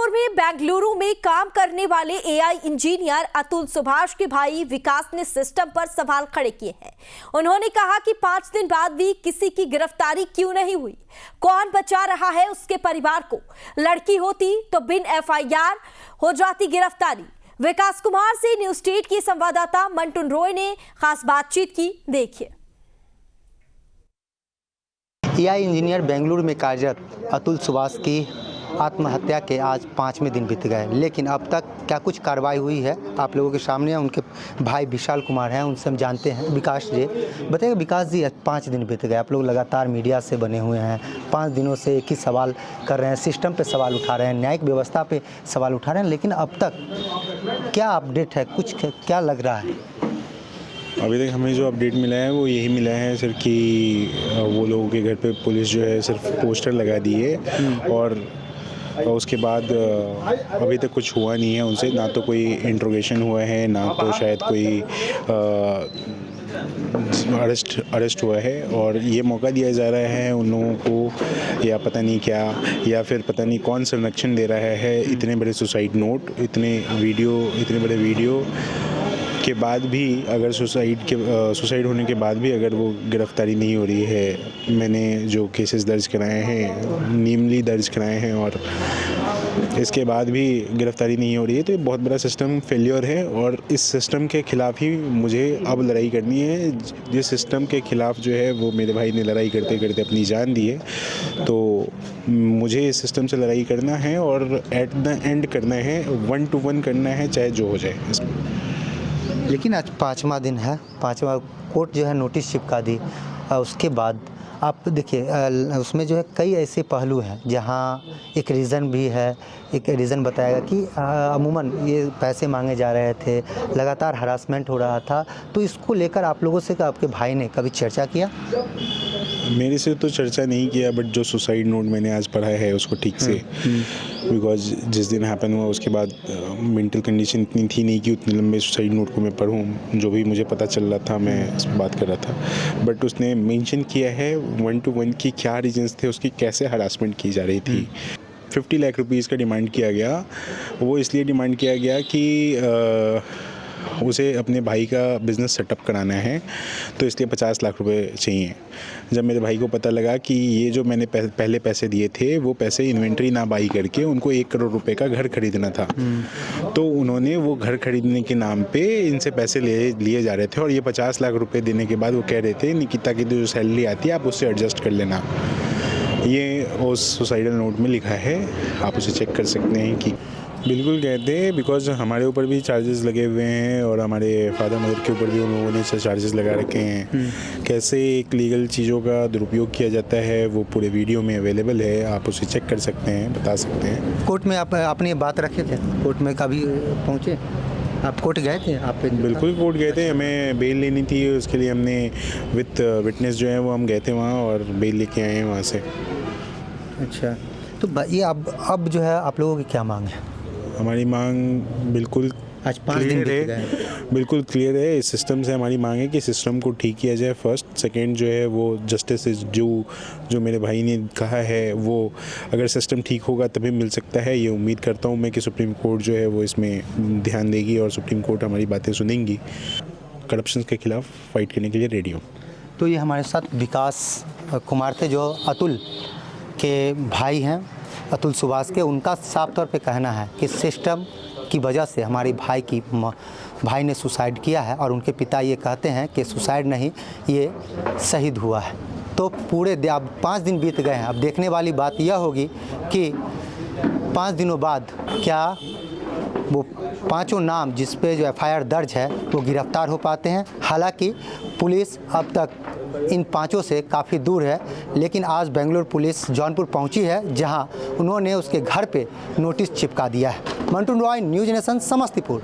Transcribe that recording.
समस्तीपुर में बेंगलुरु में काम करने वाले एआई इंजीनियर अतुल सुभाष के भाई विकास ने सिस्टम पर सवाल खड़े किए हैं। उन्होंने कहा कि 5 दिन बाद भी किसी की गिरफ्तारी क्यों नहीं हुई, कौन बचा रहा है उसके परिवार को। लड़की होती तो बिन एफआईआर हो जाती गिरफ्तारी। विकास कुमार से न्यूज 8 की संवाददाता मंटुन रॉय ने खास बातचीत की, देखिए। एआई इंजीनियर बेंगलुरु में कार्यरत अतुल सुभाष की आत्महत्या के आज 5वें दिन बीत गए, लेकिन अब तक क्या कुछ कार्रवाई हुई है आप लोगों के सामने है। उनके भाई विशाल कुमार हैं, उनसे हम जानते हैं। विकास जी बताइए, विकास जी 5 दिन बीत गए, आप लोग लगातार मीडिया से बने हुए हैं, 5 दिनों से एक ही सवाल कर रहे हैं, सिस्टम पे सवाल उठा रहे हैं, न्यायिक व्यवस्था पे सवाल उठा रहे हैं, लेकिन अब तक क्या अपडेट है, कुछ क्या लग रहा है? अभी तक हमें जो अपडेट मिला है वो यही मिला है सिर्फ कि वो लोगों के घर पे पुलिस जो है सिर्फ पोस्टर लगा दिए और उसके बाद अभी तक कुछ हुआ नहीं है उनसे, ना तो कोई इंट्रोगेशन हुआ है, ना तो शायद कोई अरेस्ट हुआ है। और ये मौका दिया जा रहा है उन लोगों को, या पता नहीं क्या, या फिर पता नहीं कौन संरक्षण दे रहा है। इतने बड़े सुसाइड नोट, इतने बड़े वीडियो के बाद भी अगर सुसाइड होने के बाद भी अगर वो गिरफ्तारी नहीं हो रही है। मैंने जो केसेस दर्ज कराए हैं, नीमली दर्ज कराए हैं, और इसके बाद भी गिरफ्तारी नहीं हो रही है, तो ये बहुत बड़ा सिस्टम फेलियर है। और इस सिस्टम के खिलाफ ही मुझे अब लड़ाई करनी है। जिस सिस्टम के खिलाफ जो है वो मेरे भाई ने लड़ाई करते करते अपनी जान दी है, तो मुझे इस सिस्टम से लड़ाई करना है और एट द एंड करना है, 1 to 1 करना है, चाहे जो हो जाए इसमें। लेकिन आज 5वां दिन है, 5वां कोर्ट जो है नोटिस चिपका दी। उसके बाद आप देखिए, उसमें जो है कई ऐसे पहलू हैं जहां एक रीज़न भी है। एक रीज़न बताएगा कि अमूमन ये पैसे मांगे जा रहे थे, लगातार हरासमेंट हो रहा था, तो इसको लेकर आप लोगों से आपके भाई ने कभी चर्चा किया? मेरे से तो चर्चा नहीं किया, बट जो सुसाइड नोट मैंने आज पढ़ा है उसको ठीक से, बिकॉज जिस दिन हैपन हुआ उसके बाद मेंटल कंडीशन इतनी थी नहीं कि उतने लंबे सुसाइड नोट को मैं पढ़ूं। जो भी मुझे पता चल रहा था मैं इस पर बात कर रहा था, बट उसने मेंशन किया है 1 to 1 की क्या रीजंस थे, उसकी कैसे हरासमेंट की जा रही थी। 50 लाख रुपीज़ का डिमांड किया गया। वो इसलिए डिमांड किया गया कि उसे अपने भाई का बिज़नेस सेटअप कराना है, तो इसलिए 50 लाख रुपए चाहिए। जब मेरे भाई को पता लगा कि ये जो मैंने पहले पैसे दिए थे वो पैसे इन्वेंट्री ना बाई करके उनको 1 करोड़ रुपए का घर खरीदना था, तो उन्होंने वो घर खरीदने के नाम पे इनसे पैसे लिए जा रहे थे। और ये 50 लाख रुपए देने के बाद वो कह रहे थे निकिता की जो सैलरी आती है आप उससे एडजस्ट कर लेना। ये उस सुसाइडल नोट में लिखा है, आप उसे चेक कर सकते हैं कि बिल्कुल कहते हैं, बिकॉज हमारे ऊपर भी चार्जेस लगे हुए हैं और हमारे फादर मदर के ऊपर भी उन लोगों ने चार्जेस लगा रखे हैं। कैसे एक लीगल चीज़ों का दुरुपयोग किया जाता है वो पूरे वीडियो में अवेलेबल है, आप उसे चेक कर सकते हैं, बता सकते हैं। कोर्ट में आप अपनी बात रखे थे, कोर्ट में कभी पहुँचे? आप कोर्ट गए थे? आप बिल्कुल कोर्ट गए थे, हमें बेल लेनी थी, उसके लिए हमने विथ विटनेस जो है वो हम गए थे वहाँ और बेल लेके आए हैं वहाँ से। अच्छा, तो ये अब जो है आप लोगों की क्या मांग है? हमारी मांग बिल्कुल आज 5 दिन बिल्कुल क्लियर है। इस सिस्टम से हमारी मांग है कि सिस्टम को ठीक किया जाए फर्स्ट। सेकंड जो है वो जस्टिस जो मेरे भाई ने कहा है वो अगर सिस्टम ठीक होगा तभी मिल सकता है। ये उम्मीद करता हूँ मैं कि सुप्रीम कोर्ट जो है वो इसमें ध्यान देगी और सुप्रीम कोर्ट हमारी बातें सुनेंगी। करप्शन के खिलाफ फाइट करने के लिए रेडी हूँ। तो ये हमारे साथ विकास कुमार थे जो अतुल के भाई हैं, अतुल सुभाष के। उनका साफ तौर पे कहना है कि सिस्टम की वजह से हमारी भाई ने सुसाइड किया है, और उनके पिता ये कहते हैं कि सुसाइड नहीं, ये शहीद हुआ है। तो पूरे अब 5 दिन बीत गए हैं। अब देखने वाली बात यह होगी कि 5 दिनों बाद क्या वो 5 नाम जिस पे जो एफआईआर दर्ज है वो गिरफ्तार हो पाते हैं। हालांकि पुलिस अब तक इन 5 से काफ़ी दूर है, लेकिन आज बेंगलुरु पुलिस जौनपुर पहुंची है, जहां उन्होंने उसके घर पे नोटिस चिपका दिया है। मंटुन रॉय, न्यूज़ नेशन, समस्तीपुर।